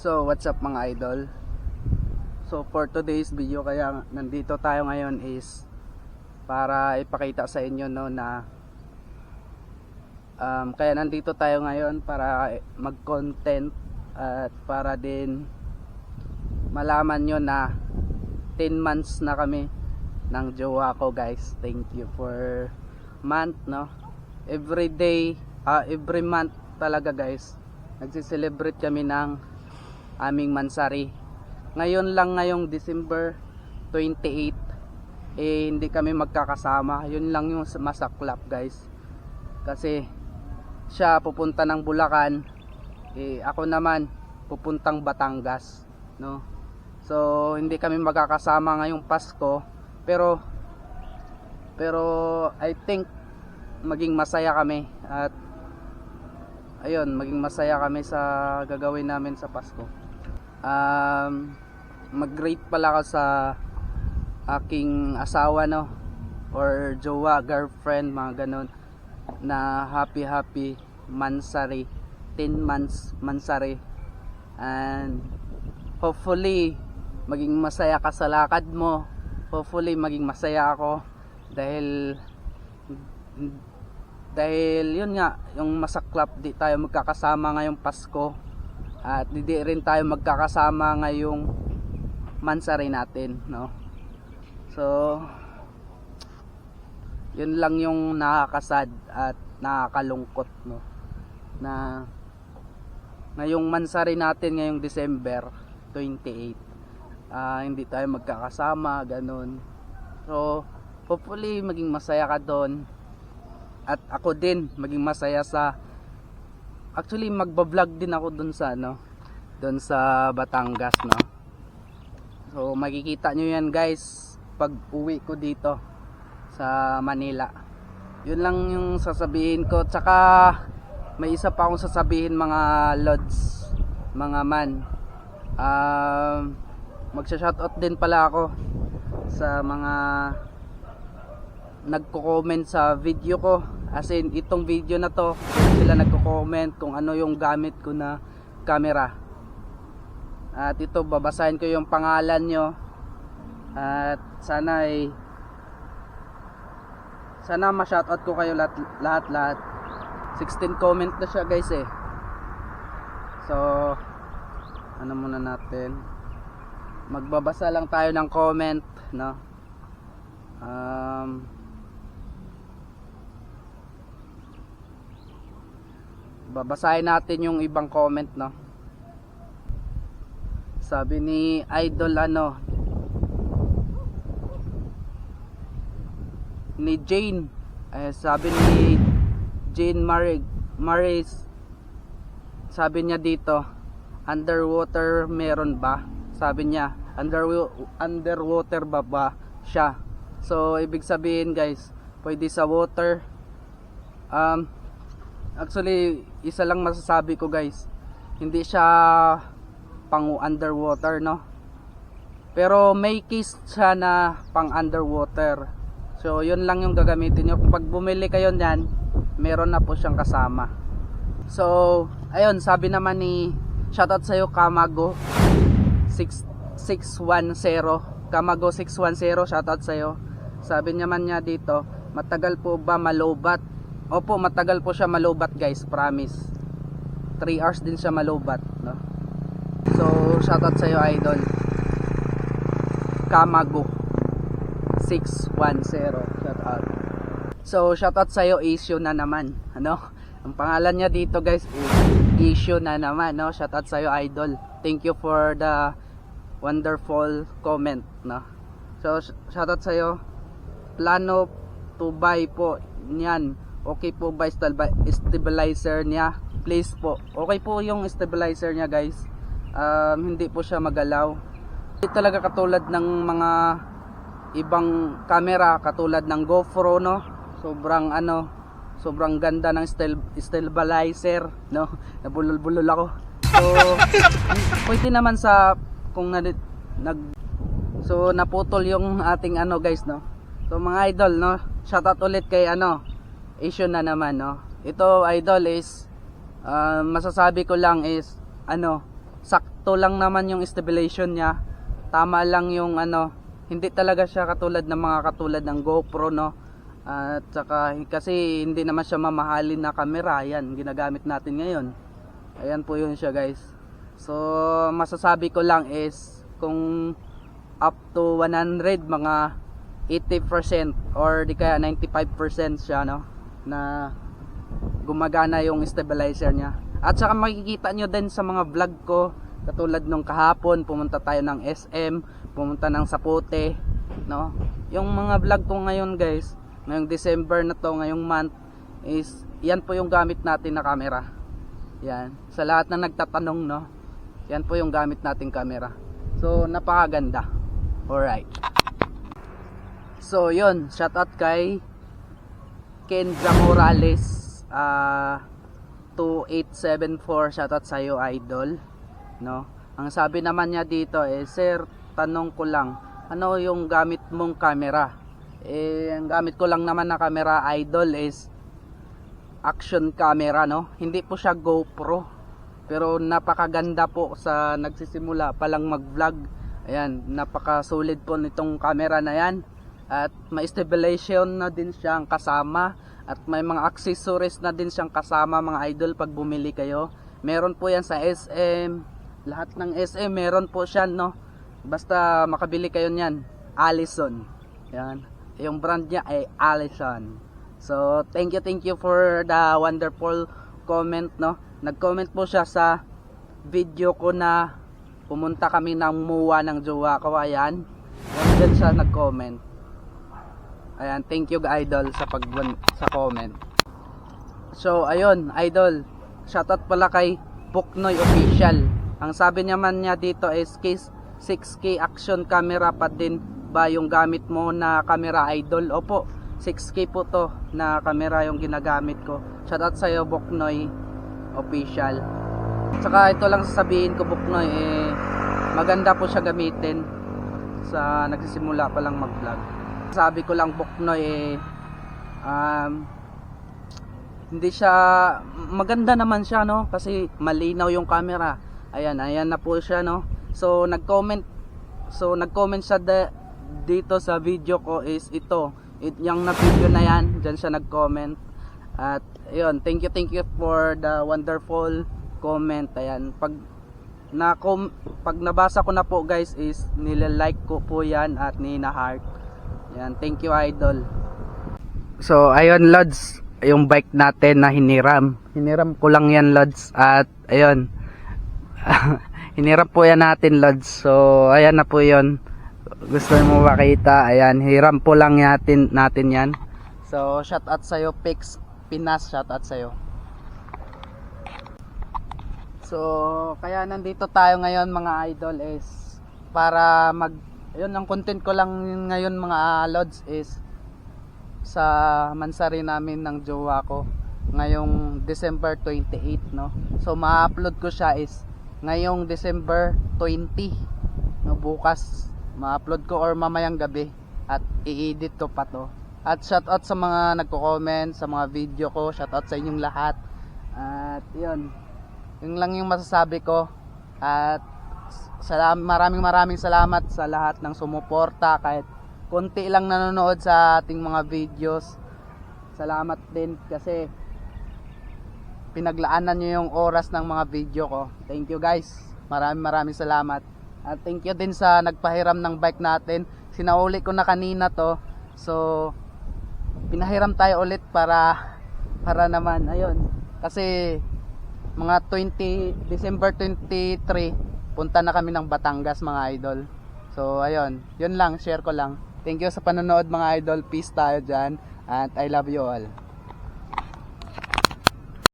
So what's up mga idol? So for today's video, kaya nandito tayo ngayon is para ipakita sa inyo no na kaya nandito tayo ngayon para mag-content at para din malaman nyo na 10 months na kami ng jowa ko, guys. Thank you for month, no? Every day, every month talaga, guys, nagsi-celebrate kami ng aming mansari. Ngayon lang, ngayong December 28, hindi kami magkakasama. Yun lang yung masaklap, guys, kasi siya pupunta ng Bulacan, ako naman pupuntang Batangas, no? So hindi kami magkakasama ngayong Pasko, pero I think maging masaya kami, at ayun, maging masaya kami sa gagawin namin sa Pasko. Mag-rate pala ako sa aking asawa, no, or jowa, girlfriend, mga ganon, na happy mansari, 10 months mansari, and hopefully maging masaya ka sa lakad mo. Hopefully maging masaya ako dahil yun nga, yung masaklap, di tayo magkakasama ngayong Pasko, at di rin tayo magkakasama ngayong mansari natin, no? So yun lang yung nakakasad at nakakalungkot, no, na ngayong mansari natin ngayong December 28, hindi tayo magkakasama, ganun. So hopefully maging masaya ka doon, at ako din maging masaya sa, actually magba-vlog din ako doon sa doon sa Batangas, no. So makikita nyo yan, guys, pag uwi ko dito sa Manila. Yun lang yung sasabihin ko. Tsaka may isa pa akong sasabihin, mga lods, mga man. Magsha-shoutout din pala ako sa mga nagko-comment sa video ko. As in, itong video na to, sila nagko-comment kung ano yung gamit ko na camera. At ito, babasahin ko yung pangalan nyo, at sana ma-shoutout ko kayo lahat. 16 comment na siya, guys, eh. So ano muna natin, magbabasa lang tayo ng comment, no. Babasahin natin yung ibang comment, no. Sabi ni Idol ni Jane, sabi ni Jane Maris, sabi niya dito, underwater meron ba? Sabi niya, underwater ba siya? So ibig sabihin, guys, pwede sa water. Actually, isa lang masasabi ko, guys, hindi siya pang underwater, no, pero may case siya na pang underwater. So yun lang yung gagamitin nyo. Kung pag bumili kayo niyan, meron na po siyang kasama. So ayun, sabi naman ni, shoutout sa'yo, Kamago 610, Kamago 610, shoutout sa'yo. Sabi naman niya dito, matagal po ba malobat? Opo, matagal po siya malobat, guys, promise. 3 hours din siya malobat, no? So shoutout sa'yo, Idol Kamago 610, shoutout. So shoutout sa'yo, Issue na naman, ano? Ang pangalan niya dito, guys, is Issue na naman, no? Shoutout sa'yo, Idol. Thank you for the wonderful comment, no? So shoutout sa'yo. Plano to buy po niyan. Okay po ba stabilizer niya? Please po. Okay po yung stabilizer niya, guys. Hindi po siya magalaw. Hindi talaga katulad ng mga ibang camera, katulad ng GoPro, no. Sobrang ganda ng stabilizer, no. Nabulol-bulol ako. So pwede naman sa kung so naputol yung ating guys, no. So mga idol, no, shoutout ulit kay Issue na naman, no. Ito, Idol, is masasabi ko lang is sakto lang naman yung stabilization niya. Tama lang yung ano, hindi talaga siya katulad ng mga katulad ng GoPro, no. At saka kasi hindi naman siya mamahalin na camera. Yan, ginagamit natin ngayon. Ayan po yun siya, guys. So masasabi ko lang is kung up to 100, mga 80% or di kaya 95% siya, no, na gumagana yung stabilizer niya. At saka makikita nyo din sa mga vlog ko, katulad nung kahapon pumunta tayo ng SM, pumunta ng Sapote, no. Yung mga vlog ko ngayon, guys, ngayong December na to, ngayong month, is yan po yung gamit natin na camera. Yan, sa lahat na nagtatanong, no, yan po yung gamit nating camera. So napakaganda. Alright, so yun, shoutout kay Kendra Morales 2874. shoutout sa iyo, idol, no. Ang sabi naman niya dito sir, tanong ko lang, ano yung gamit mong camera? Ang gamit ko lang naman na camera, idol, is action camera, no. Hindi po siya GoPro, pero napakaganda po sa nagsisimula pa lang mag vlog. Ayan, napakasulit po nitong camera na yan. At may stabilization na din siyang kasama, at may mga accessories na din siyang kasama, mga idol, pag bumili kayo. Meron po yan sa SM, lahat ng SM meron po siya, no. Basta makabili kayo niyan, Allison. Yan, yung brand niya ay Allison. So thank you for the wonderful comment, no. Nag-comment po siya sa video ko na pumunta kami ng MUA ng jowa ko. Ayan, dyan siya nag-comment. Ayan, thank you, idol, sa sa comment. So ayun, idol, shoutout pala kay Puknoy Official. Ang sabi naman niya dito is 6K action camera pa din ba yung gamit mo na camera, idol? Opo, 6K po to na camera yung ginagamit ko. Shoutout sa iyo, Puknoy Official. Saka ito lang sasabihin ko, Puknoy, maganda po siya gamitin sa nagsisimula pa lang mag-vlog. Sabi ko lang, Puknoy, hindi siya maganda naman siya, no, kasi malinaw yung camera. Ayan na po siya, no. So nag-comment siya dito sa video ko is ito, yung na video na yan, dyan siya nag-comment. At ayun, thank you for the wonderful comment. Ayan, pag nabasa ko na po, guys, is nila-like ko po yan at nina-heart. Ayan, thank you, idol. So ayun, Lods, yung bike natin na hiniram ko lang yan, Lods. At ayun, hiniram po yan natin, Lods. So ayan na po yun, gusto mo makita. Ayan, hiram po lang natin yan. So shout out sa'yo, Pix Pinas, shout out sa'yo. So kaya nandito tayo ngayon, mga idol, is para yun, ang content ko lang ngayon, mga Lods, is sa mansari namin ng jowa ko ngayong December 28, no. So ma-upload ko siya is ngayong December 20, no, bukas ma-upload ko or mamayang gabi, at i-edit ko pa to. At shoutout sa mga nagko-comment sa mga video ko, shoutout sa inyong lahat. At yun lang yung masasabi ko. At maraming salamat sa lahat ng sumuporta, kahit konti lang nanonood sa ating mga videos. Salamat din kasi pinaglaanan nyo yung oras ng mga video ko. Thank you, guys, maraming salamat. At thank you din sa nagpahiram ng bike natin. Sinauli ko na kanina to, so pinahiram tayo ulit para naman, ayun, kasi mga December 23 punta na kami ng Batangas, mga idol. So ayun, yun lang, share ko lang. Thank you sa panonood, mga idol. Peace tayo dyan, and I love you all.